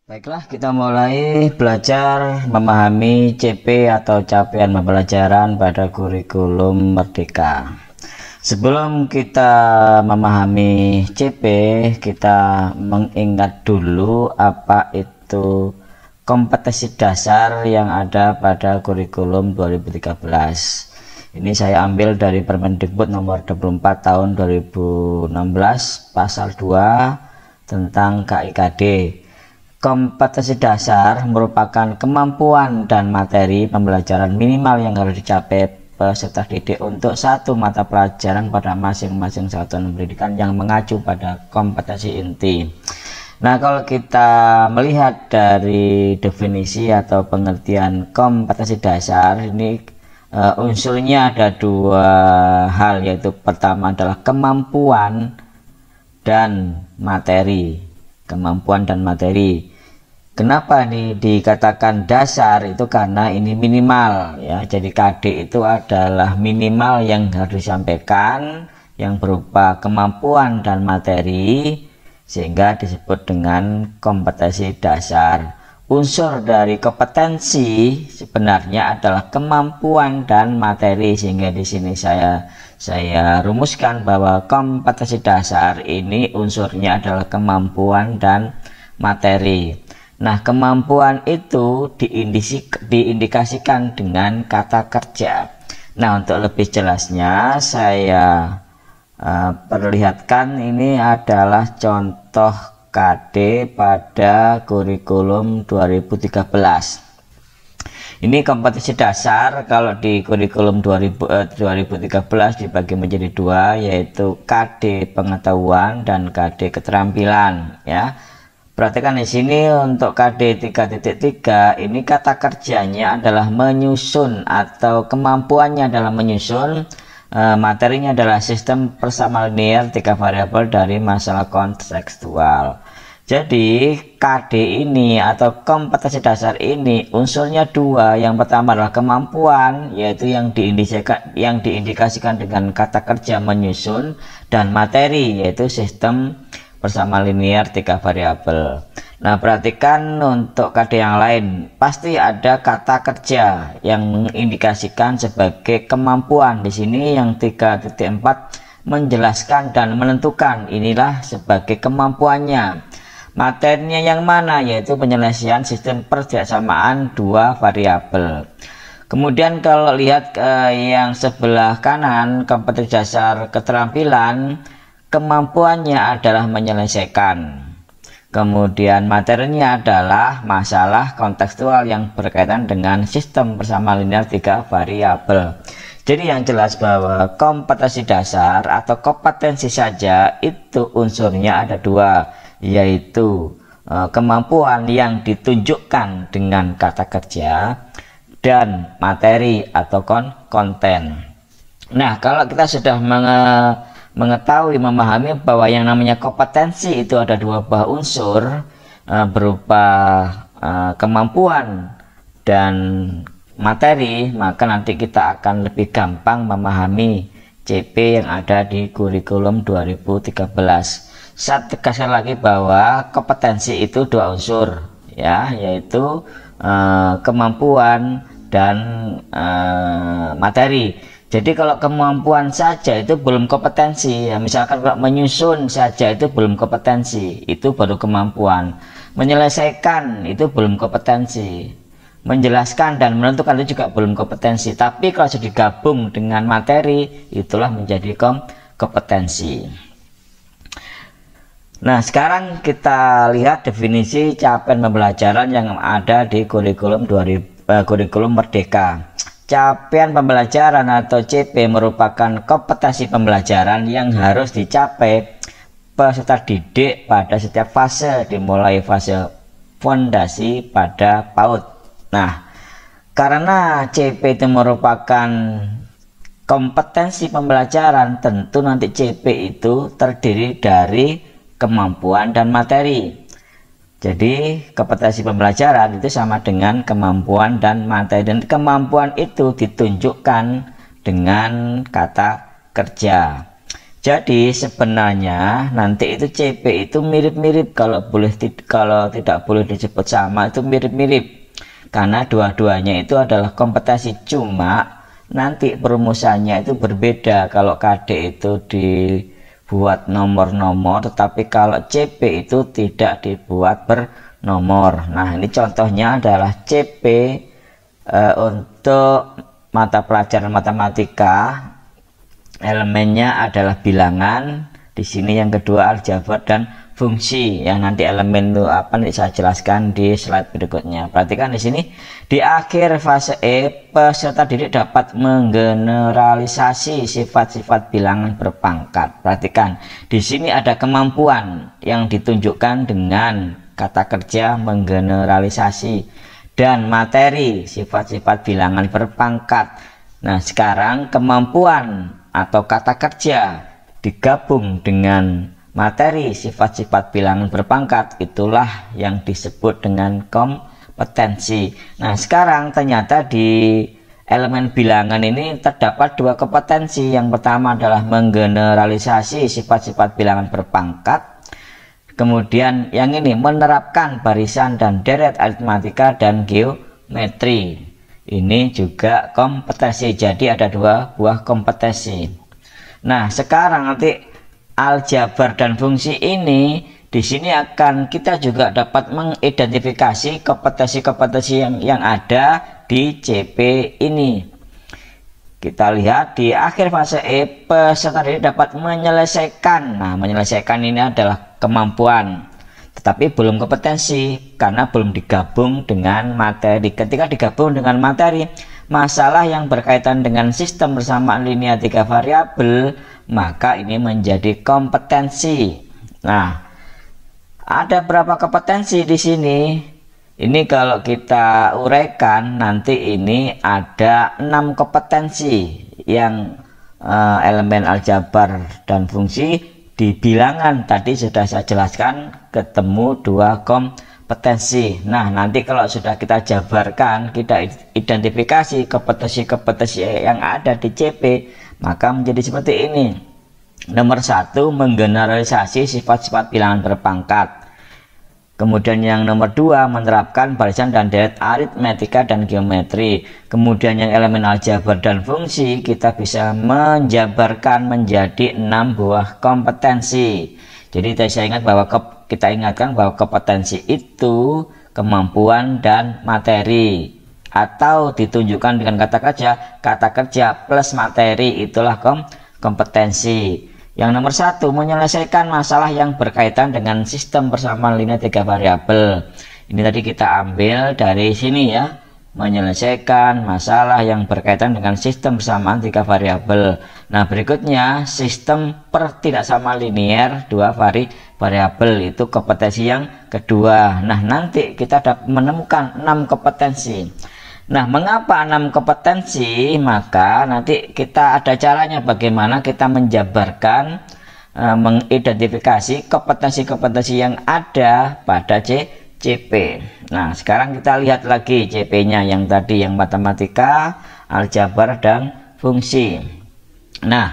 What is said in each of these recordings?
Baiklah, kita mulai belajar memahami CP atau capaian pembelajaran pada kurikulum Merdeka. Sebelum kita memahami CP, kita mengingat dulu apa itu kompetensi dasar yang ada pada kurikulum 2013. Ini saya ambil dari Permendikbud nomor 24 tahun 2016 pasal 2 tentang KIKD. Kompetensi dasar merupakan kemampuan dan materi pembelajaran minimal yang harus dicapai peserta didik untuk satu mata pelajaran pada masing-masing satuan pendidikan yang mengacu pada kompetensi inti. Nah, kalau kita melihat dari definisi atau pengertian kompetensi dasar ini, unsurnya ada dua hal, yaitu pertama adalah kemampuan dan materi. Kemampuan dan materi. Kenapa ini dikatakan dasar? Itu karena ini minimal ya. Jadi KD itu adalah minimal yang harus disampaikan, yang berupa kemampuan dan materi, sehingga disebut dengan kompetensi dasar. Unsur dari kompetensi sebenarnya adalah kemampuan dan materi, sehingga di sini saya rumuskan bahwa kompetensi dasar ini unsurnya adalah kemampuan dan materi. Nah, kemampuan itu diindikasikan dengan kata kerja. Nah, untuk lebih jelasnya saya perlihatkan, ini adalah contoh KD pada kurikulum 2013. Ini kompetensi dasar. Kalau di kurikulum 2013 dibagi menjadi dua, yaitu KD pengetahuan dan KD keterampilan ya. Perhatikan di sini untuk KD 3.3 ini kata kerjanya adalah menyusun, atau kemampuannya adalah menyusun. Materinya adalah sistem persamaan linear 3 variabel dari masalah kontekstual. Jadi KD ini atau kompetensi dasar ini unsurnya dua. Yang pertama adalah kemampuan, yaitu yang diindikasikan dengan kata kerja menyusun, dan materi yaitu sistem persamaan linear 3 variabel. Nah, perhatikan untuk KD yang lain pasti ada kata kerja yang mengindikasikan sebagai kemampuan. Di sini yang 3.4 menjelaskan dan menentukan, inilah sebagai kemampuannya. Materinya yang mana? Yaitu penyelesaian sistem persamaan 2 variabel. Kemudian kalau lihat yang sebelah kanan, kompetensi dasar keterampilan, kemampuannya adalah menyelesaikan. Kemudian materinya adalah masalah kontekstual yang berkaitan dengan sistem persamaan linear 3 variabel. Jadi yang jelas bahwa kompetensi dasar atau kompetensi saja itu unsurnya ada dua, yaitu kemampuan yang ditunjukkan dengan kata kerja dan materi atau konten. Nah, kalau kita sudah mengetahui, memahami bahwa yang namanya kompetensi itu ada dua buah unsur, berupa kemampuan dan materi, maka nanti kita akan lebih gampang memahami CP yang ada di kurikulum 2013. Saya tegaskan lagi bahwa kompetensi itu dua unsur ya, yaitu kemampuan dan materi. Jadi kalau kemampuan saja itu belum kompetensi ya. Misalkan kalau menyusun saja itu belum kompetensi, itu baru kemampuan. Menyelesaikan itu belum kompetensi. Menjelaskan dan menentukan itu juga belum kompetensi. Tapi kalau sudah digabung dengan materi, itulah menjadi kompetensi. Nah, sekarang kita lihat definisi capaian pembelajaran yang ada di kurikulum Merdeka. Capaian pembelajaran atau CP merupakan kompetensi pembelajaran yang harus dicapai peserta didik pada setiap fase, dimulai fase fondasi pada PAUD. Nah, karena CP itu merupakan kompetensi pembelajaran, tentu nanti CP itu terdiri dari kemampuan dan materi. Jadi kompetensi pembelajaran itu sama dengan kemampuan dan materi, dan kemampuan itu ditunjukkan dengan kata kerja. Jadi sebenarnya nanti itu CP itu mirip-mirip, kalau tidak boleh disebut sama, itu mirip-mirip karena dua-duanya itu adalah kompetensi, cuma nanti perumusannya itu berbeda. Kalau KD itu dibuat nomor-nomor, tetapi kalau CP itu tidak dibuat bernomor. Nah, ini contohnya adalah CP untuk mata pelajaran matematika. Elemennya adalah bilangan. Di sini yang kedua aljabar dan fungsi. Yang nanti elemen itu apa nanti saya jelaskan di slide berikutnya. Perhatikan di sini, di akhir fase E, peserta didik dapat menggeneralisasi sifat-sifat bilangan berpangkat. Perhatikan, di sini ada kemampuan yang ditunjukkan dengan kata kerja menggeneralisasi dan materi sifat-sifat bilangan berpangkat. Nah, sekarang kemampuan atau kata kerja digabung dengan materi sifat-sifat bilangan berpangkat, itulah yang disebut dengan kompetensi. Nah, sekarang ternyata di elemen bilangan ini terdapat dua kompetensi. Yang pertama adalah menggeneralisasi sifat-sifat bilangan berpangkat. Kemudian yang ini menerapkan barisan dan deret aritmatika dan geometri. Ini juga kompetensi. Jadi ada dua buah kompetensi. Nah, sekarang nanti aljabar dan fungsi ini, di sini akan kita juga dapat mengidentifikasi kompetensi-kompetensi yang ada di CP ini. Kita lihat di akhir fase E, peserta didik dapat menyelesaikan. Nah, menyelesaikan ini adalah kemampuan, tetapi belum kompetensi karena belum digabung dengan materi. Ketika digabung dengan materi, masalah yang berkaitan dengan sistem bersamaan linear 3 variabel, maka ini menjadi kompetensi. Nah, ada berapa kompetensi di sini? Ini kalau kita uraikan nanti ini ada 6 kompetensi yang elemen aljabar dan fungsi. Di bilangan tadi sudah saya jelaskan ketemu dua kompetensi. Nah, nanti kalau sudah kita jabarkan, kita identifikasi kompetensi-kompetensi yang ada di CP, maka menjadi seperti ini. Nomor 1, menggeneralisasi sifat-sifat bilangan berpangkat. Kemudian yang nomor 2, menerapkan barisan dan deret aritmatika dan geometri. Kemudian yang elemen aljabar dan fungsi, kita bisa menjabarkan menjadi 6 buah kompetensi. Jadi saya ingat bahwa kita ingatkan bahwa kompetensi itu kemampuan dan materi, atau ditunjukkan dengan kata kerja plus materi, itulah kompetensi. Yang nomor 1, menyelesaikan masalah yang berkaitan dengan sistem persamaan linear 3 variabel. Ini tadi kita ambil dari sini ya, menyelesaikan masalah yang berkaitan dengan sistem persamaan 3 variabel. Nah, berikutnya sistem pertidaksamaan linear 2 variabel, itu kompetensi yang kedua. Nah, nanti kita dapat menemukan 6 kompetensi. Nah, mengapa 6 kompetensi? Maka nanti kita ada caranya bagaimana kita menjabarkan, mengidentifikasi kompetensi-kompetensi yang ada pada CP. Nah, sekarang kita lihat lagi CP-nya yang tadi, yang matematika, aljabar, dan fungsi. Nah,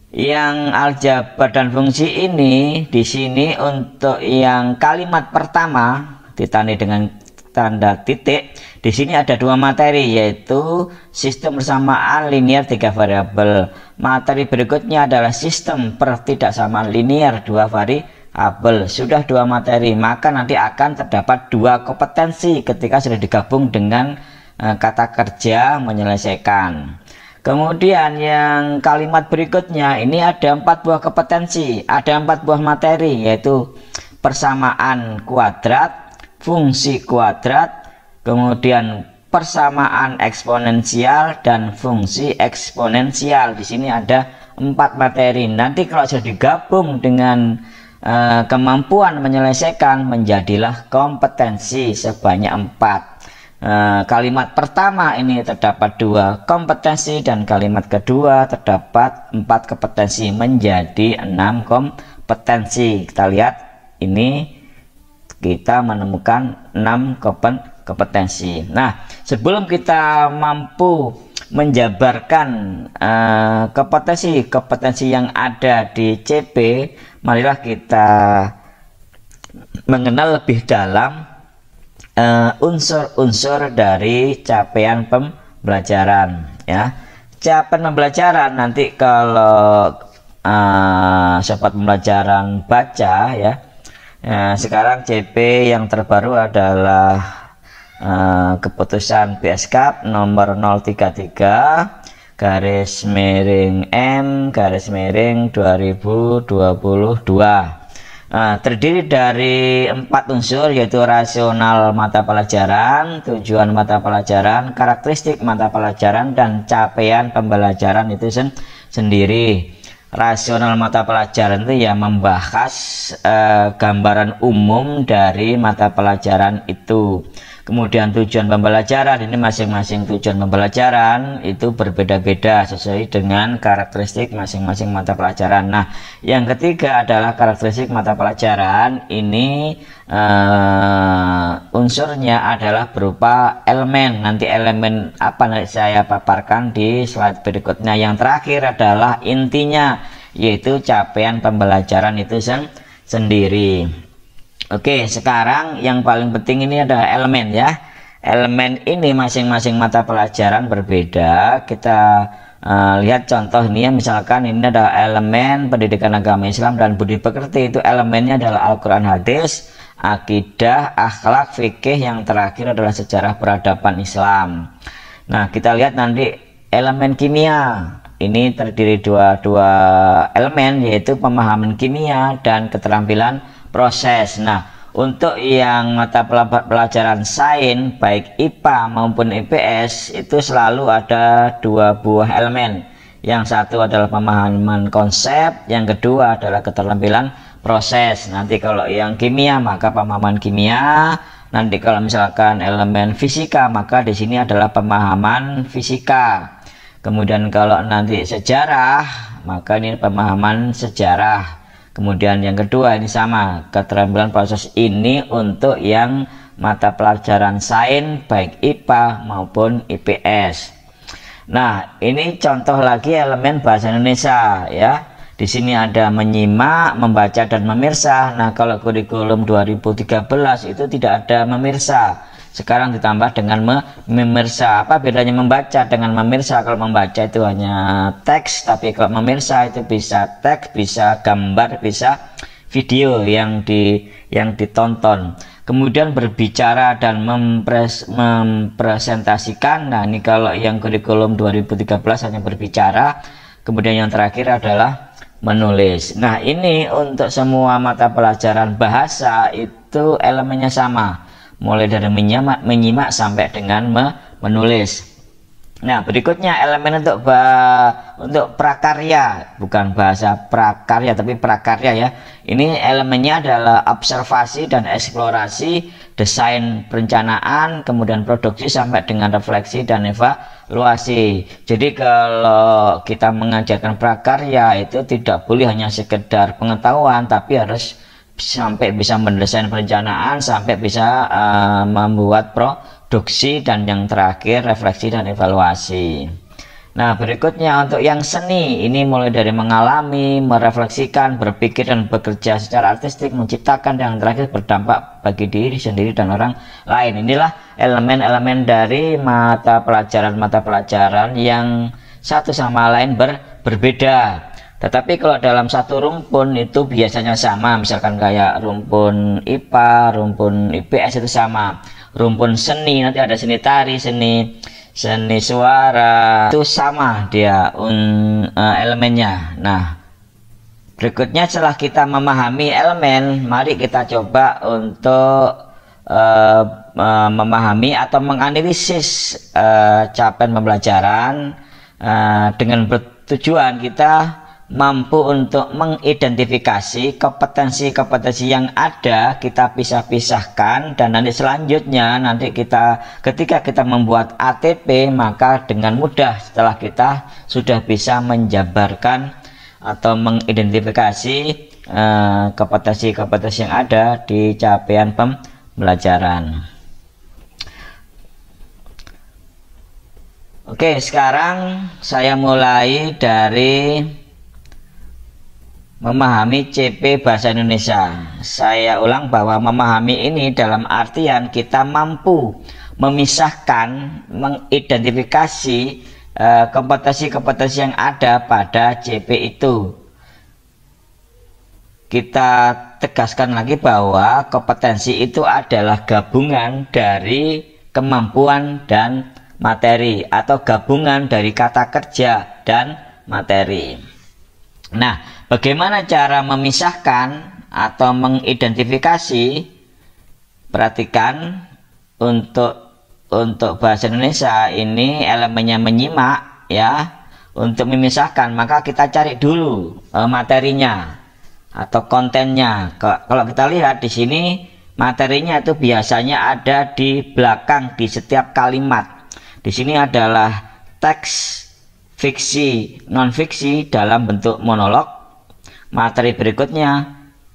yang aljabar dan fungsi ini di sini untuk yang kalimat pertama ditandai dengan tanda titik. Di sini ada 2 materi, yaitu sistem persamaan linear 3 variabel. Materi berikutnya adalah sistem pertidaksamaan linear 2 variabel. Sudah 2 materi, maka nanti akan terdapat 2 kompetensi ketika sudah digabung dengan kata kerja menyelesaikan. Kemudian yang kalimat berikutnya ini ada 4 buah kompetensi, ada 4 buah materi, yaitu persamaan kuadrat, fungsi kuadrat, kemudian persamaan eksponensial dan fungsi eksponensial. Di sini ada 4 materi. Nanti kalau sudah digabung dengan kemampuan menyelesaikan, menjadilah kompetensi sebanyak 4. Kalimat pertama ini terdapat 2 kompetensi dan kalimat kedua terdapat 4 kompetensi, menjadi 6 kompetensi. Kita lihat ini kita menemukan 6 kompetensi. Nah, sebelum kita mampu menjabarkan kompetensi yang ada di CP, marilah kita mengenal lebih dalam unsur-unsur dari capaian pembelajaran, ya. Capaian pembelajaran nanti kalau sobat pembelajaran baca, ya, sekarang CP yang terbaru adalah keputusan BSKAP nomor 033 garis miring M garis miring 2022. Terdiri dari 4 unsur, yaitu rasional mata pelajaran, tujuan mata pelajaran, karakteristik mata pelajaran, dan capaian pembelajaran itu sendiri. Rasional mata pelajaran itu ya membahas gambaran umum dari mata pelajaran itu. Kemudian tujuan pembelajaran, ini masing-masing tujuan pembelajaran itu berbeda-beda sesuai dengan karakteristik masing-masing mata pelajaran. Nah, yang ketiga adalah karakteristik mata pelajaran. Ini unsurnya adalah berupa elemen. Nanti elemen apa nanti saya paparkan di slide berikutnya. Yang terakhir adalah intinya, yaitu capaian pembelajaran itu sendiri. Oke, sekarang yang paling penting ini adalah elemen, ya. Elemen ini masing-masing mata pelajaran berbeda. Kita lihat contoh ini, ya. Misalkan ini adalah elemen pendidikan agama Islam dan budi pekerti. Itu elemennya adalah Al-Quran, hadis, akidah, akhlak, fikih. Yang terakhir adalah sejarah peradaban Islam. Nah, kita lihat nanti elemen kimia. Ini terdiri dua elemen, yaitu pemahaman kimia dan keterampilan proses. Nah, untuk yang mata pelajaran sains baik IPA maupun IPS itu selalu ada 2 buah elemen. Yang satu adalah pemahaman konsep, yang kedua adalah keterampilan proses. Nanti kalau yang kimia maka pemahaman kimia, nanti kalau misalkan elemen fisika maka di sini adalah pemahaman fisika. Kemudian kalau nanti sejarah maka ini pemahaman sejarah. Kemudian yang kedua ini sama, keterampilan proses ini untuk yang mata pelajaran sains baik IPA maupun IPS. Nah, ini contoh lagi elemen bahasa Indonesia, ya. Di sini ada menyimak, membaca, dan memirsa. Nah, kalau kurikulum 2013 itu tidak ada memirsa. Sekarang ditambah dengan memirsa. Apa bedanya membaca dengan memirsa? Kalau membaca itu hanya teks, tapi kalau memirsa itu bisa teks, bisa gambar, bisa video yang ditonton. Kemudian berbicara dan mempresentasikan. Nah, ini kalau yang kurikulum 2013 hanya berbicara. Kemudian yang terakhir adalah menulis. Nah, ini untuk semua mata pelajaran bahasa itu elemennya sama, mulai dari menyimak sampai dengan menulis. Nah, berikutnya elemen untuk prakarya, bukan bahasa prakarya tapi prakarya, ya. Ini elemennya adalah observasi dan eksplorasi, desain perencanaan, kemudian produksi sampai dengan refleksi dan evaluasi. Jadi kalau kita mengajarkan prakarya itu tidak boleh hanya sekedar pengetahuan, tapi harus sampai bisa mendesain perencanaan, sampai bisa membuat produksi, dan yang terakhir refleksi dan evaluasi. Nah, berikutnya untuk yang seni, ini mulai dari mengalami, merefleksikan, berpikir, dan bekerja secara artistik, menciptakan, dan yang terakhir berdampak bagi diri sendiri dan orang lain. Inilah elemen-elemen dari mata pelajaran yang satu sama lain berbeda. Tetapi kalau dalam satu rumpun itu biasanya sama, misalkan kayak rumpun IPA, rumpun IPS itu sama. Rumpun seni nanti ada seni tari, seni suara, itu sama dia elemennya. Nah, berikutnya setelah kita memahami elemen, mari kita coba untuk memahami atau menganalisis capaian pembelajaran dengan bertujuan kita mampu untuk mengidentifikasi kompetensi-kompetensi yang ada, kita pisah-pisahkan, dan nanti selanjutnya ketika kita membuat ATP, maka dengan mudah setelah kita sudah bisa menjabarkan atau mengidentifikasi kompetensi-kompetensi yang ada di capaian pembelajaran. Oke, sekarang saya mulai dari memahami CP Bahasa Indonesia. Saya ulang bahwa memahami ini dalam artian kita mampu memisahkan, mengidentifikasi kompetensi-kompetensi yang ada pada CP itu. Kita tegaskan lagi bahwa kompetensi itu adalah gabungan dari kemampuan dan materi, atau gabungan dari kata kerja dan materi. Nah, bagaimana cara memisahkan atau mengidentifikasi? Perhatikan, untuk bahasa Indonesia ini elemennya menyimak ya. Untuk memisahkan maka kita cari dulu materinya atau kontennya. Kalau kita lihat di sini, materinya itu biasanya ada di belakang di setiap kalimat. Di sini adalah teks fiksi, non fiksi dalam bentuk monolog. Materi berikutnya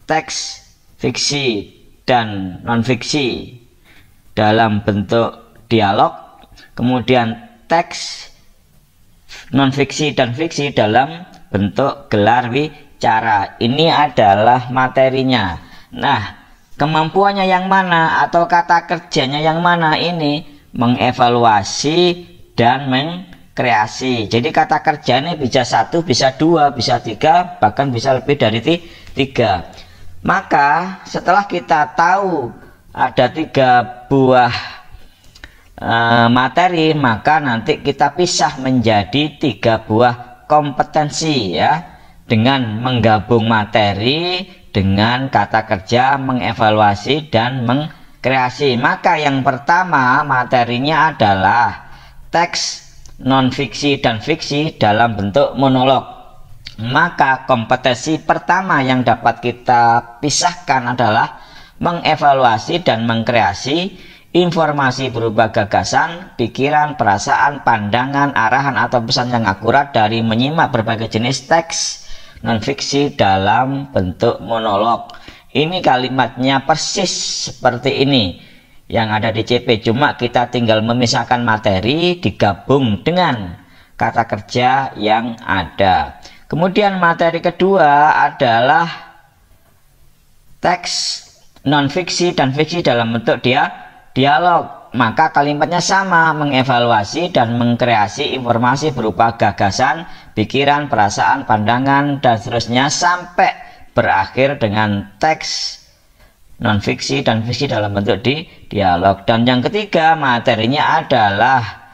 teks fiksi dan non fiksi dalam bentuk dialog. Kemudian teks non fiksi dan fiksi dalam bentuk gelar bicara. Ini adalah materinya. Nah, kemampuannya yang mana atau kata kerjanya yang mana? Ini mengevaluasi dan mengkreasi. Jadi kata kerja ini bisa 1, bisa 2, bisa 3, bahkan bisa lebih dari 3. Maka setelah kita tahu ada 3 buah materi, maka nanti kita pisah menjadi 3 buah kompetensi ya, dengan menggabung materi dengan kata kerja, mengevaluasi dan kreasi. Maka yang pertama materinya adalah teks non fiksi dan fiksi dalam bentuk monolog. Maka kompetensi pertama yang dapat kita pisahkan adalah mengevaluasi dan mengkreasi informasi berupa gagasan, pikiran, perasaan, pandangan, arahan atau pesan yang akurat dari menyimak berbagai jenis teks non fiksi dalam bentuk monolog. Ini kalimatnya persis seperti ini yang ada di CP, cuma kita tinggal memisahkan materi digabung dengan kata kerja yang ada. Kemudian materi kedua adalah teks non fiksi dan fiksi dalam bentuk dialog. Maka kalimatnya sama, mengevaluasi dan mengkreasi informasi berupa gagasan, pikiran, perasaan, pandangan dan seterusnya sampai berakhir dengan teks non fiksi dan fiksi dalam bentuk dialog. Dan yang ketiga materinya adalah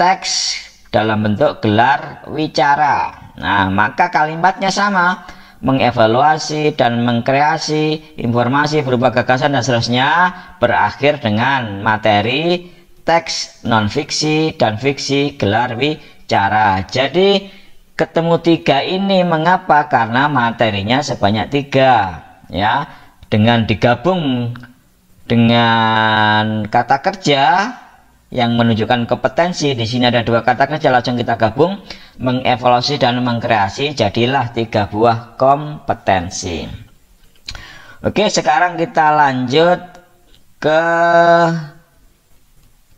teks dalam bentuk gelar wicara. Nah, maka kalimatnya sama, mengevaluasi dan mengkreasi informasi berupa gagasan dan seterusnya berakhir dengan materi teks non fiksi dan fiksi gelar wicara. Jadi ketemu 3 ini mengapa? Karena materinya sebanyak 3 ya. Dengan digabung dengan kata kerja yang menunjukkan kompetensi, di sini ada 2 kata kerja, langsung kita gabung, mengevaluasi dan mengkreasi, jadilah 3 buah kompetensi. Oke, sekarang kita lanjut ke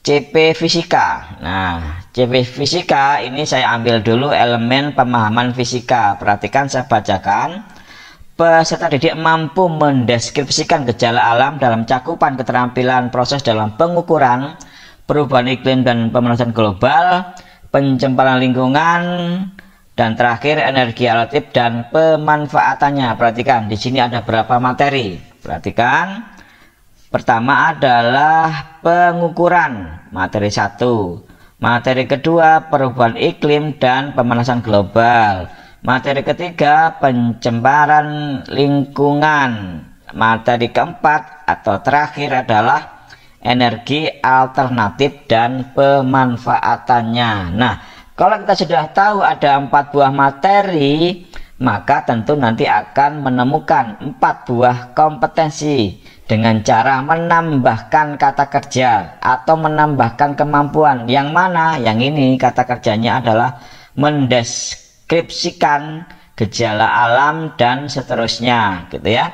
CP Fisika. Nah, CP Fisika ini saya ambil dulu elemen pemahaman fisika. Perhatikan, saya bacakan. Peserta didik mampu mendeskripsikan gejala alam dalam cakupan keterampilan proses dalam pengukuran, perubahan iklim dan pemanasan global, pencemaran lingkungan, dan terakhir energi relatif dan pemanfaatannya. Perhatikan, di sini ada berapa materi. Perhatikan. Pertama adalah pengukuran, materi 1. Materi kedua, perubahan iklim dan pemanasan global. Materi ketiga, pencemaran lingkungan. Materi keempat atau terakhir adalah energi alternatif dan pemanfaatannya. Nah, kalau kita sudah tahu ada 4 buah materi, maka tentu nanti akan menemukan 4 buah kompetensi dengan cara menambahkan kata kerja atau menambahkan kemampuan. Yang mana? Yang ini kata kerjanya adalah mendeskripsikan gejala alam, dan seterusnya gitu ya.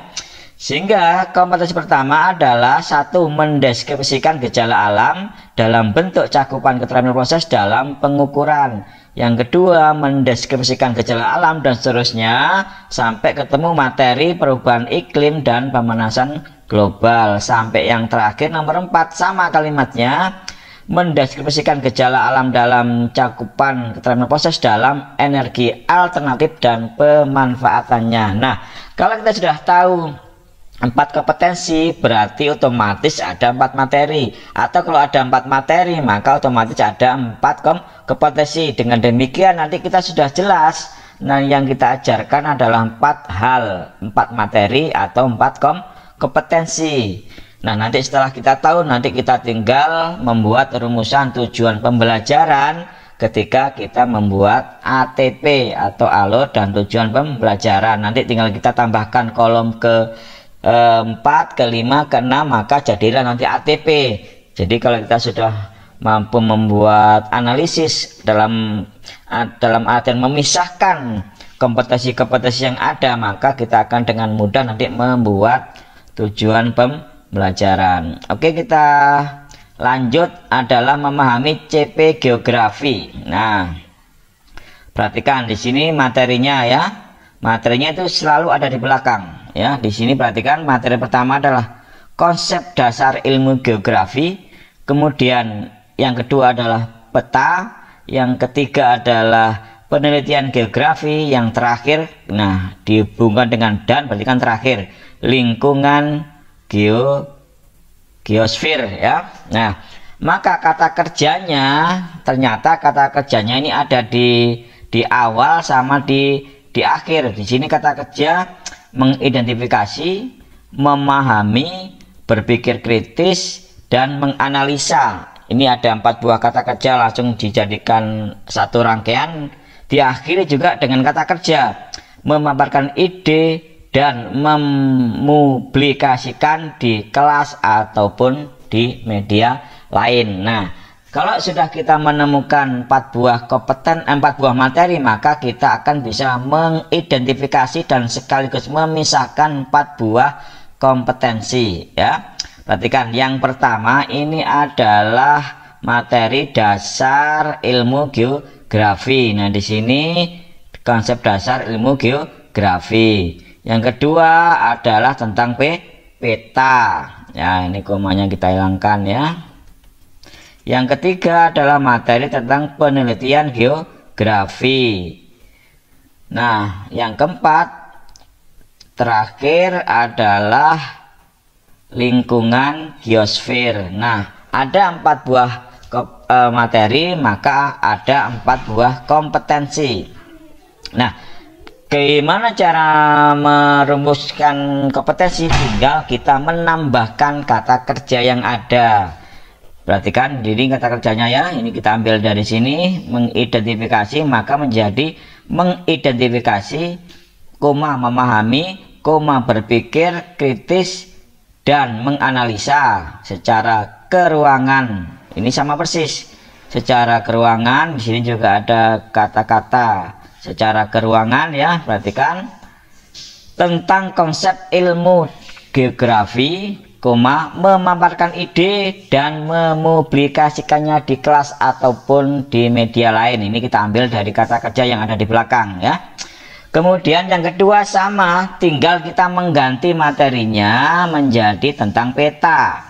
Sehingga kompetensi pertama adalah satu, mendeskripsikan gejala alam dalam bentuk cakupan keterampilan proses dalam pengukuran. Yang kedua, mendeskripsikan gejala alam dan seterusnya sampai ketemu materi perubahan iklim dan pemanasan global. Sampai yang terakhir nomor 4 sama kalimatnya, mendeskripsikan gejala alam dalam cakupan keterampilan proses dalam energi alternatif dan pemanfaatannya. Nah, kalau kita sudah tahu 4 kompetensi, berarti otomatis ada 4 materi, atau kalau ada 4 materi maka otomatis ada 4 kompetensi. Dengan demikian nanti kita sudah jelas, nah yang kita ajarkan adalah 4 hal, 4 materi atau 4 kompetensi. Nah, nanti setelah kita tahu, nanti kita tinggal membuat rumusan tujuan pembelajaran ketika kita membuat ATP atau alur dan tujuan pembelajaran. Nanti tinggal kita tambahkan kolom ke 4, ke 5, ke 6, maka jadilah nanti ATP. Jadi kalau kita sudah mampu membuat analisis dalam artian memisahkan kompetensi-kompetensi yang ada, maka kita akan dengan mudah nanti membuat tujuan pembelajaran. Oke, kita lanjut adalah memahami CP geografi. Nah, perhatikan di sini materinya ya. Materinya itu selalu ada di belakang. Ya, di sini perhatikan materi pertama adalah konsep dasar ilmu geografi, kemudian yang kedua adalah peta, yang ketiga adalah penelitian geografi, yang terakhir, nah dihubungkan dengan dan berarti kan terakhir, lingkungan geosfer ya. Nah, maka kata kerjanya, ternyata kata kerjanya ini ada di awal sama di akhir. Di sini kata kerja mengidentifikasi, memahami, berpikir kritis, dan menganalisa. Ini ada 4 buah kata kerja langsung dijadikan satu rangkaian. Diakhiri juga dengan kata kerja memaparkan ide dan mempublikasikan di kelas ataupun di media lain. Nah, kalau sudah kita menemukan 4 buah materi, maka kita akan bisa mengidentifikasi dan sekaligus memisahkan 4 buah kompetensi ya. Perhatikan yang pertama ini adalah materi dasar ilmu geografi. Nah, di sini konsep dasar ilmu geografi. Yang kedua adalah tentang peta. Ya, ini komanya kita hilangkan ya. Yang ketiga adalah materi tentang penelitian geografi. Nah, yang keempat terakhir adalah lingkungan geosfer. Nah, ada 4 buah materi, maka ada 4 buah kompetensi. Nah, bagaimana cara merumuskan kompetensi? Tinggal kita menambahkan kata kerja yang ada. Perhatikan, jadi kata kerjanya ya, ini kita ambil dari sini, mengidentifikasi, maka menjadi mengidentifikasi, memahami, berpikir kritis, dan menganalisa secara keruangan. Ini sama persis, secara keruangan. Di sini juga ada kata-kata secara keruangan ya. Perhatikan, tentang konsep ilmu geografi, memaparkan ide dan mempublikasikannya di kelas ataupun di media lain. Ini kita ambil dari kata kerja yang ada di belakang ya. Kemudian yang kedua sama, tinggal kita mengganti materinya menjadi tentang peta.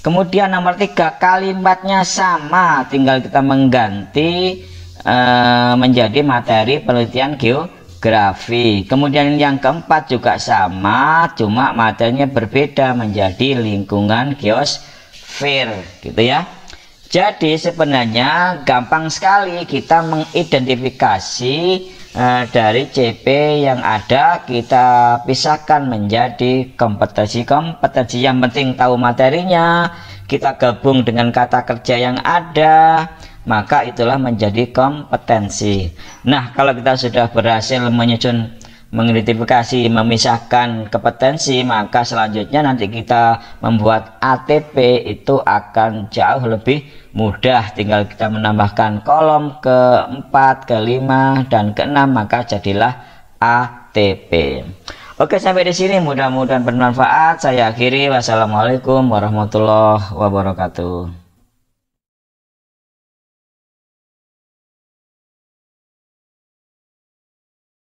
Kemudian nomor 3 kalimatnya sama, tinggal kita mengganti menjadi materi penelitian geografi. Kemudian yang keempat juga sama, cuma materinya berbeda menjadi lingkungan geosfer gitu ya. Jadi sebenarnya gampang sekali kita mengidentifikasi dari CP yang ada, kita pisahkan menjadi kompetensi-kompetensi. Yang penting tahu materinya, kita gabung dengan kata kerja yang ada, maka itulah menjadi kompetensi. Nah, kalau kita sudah berhasil menyusun, mengidentifikasi, memisahkan kompetensi, maka selanjutnya nanti kita membuat ATP itu akan jauh lebih mudah. Tinggal kita menambahkan kolom ke-4, ke-5, dan ke-6, maka jadilah ATP. Oke, sampai di sini mudah-mudahan bermanfaat. Saya akhiri. Wassalamualaikum warahmatullahi wabarakatuh.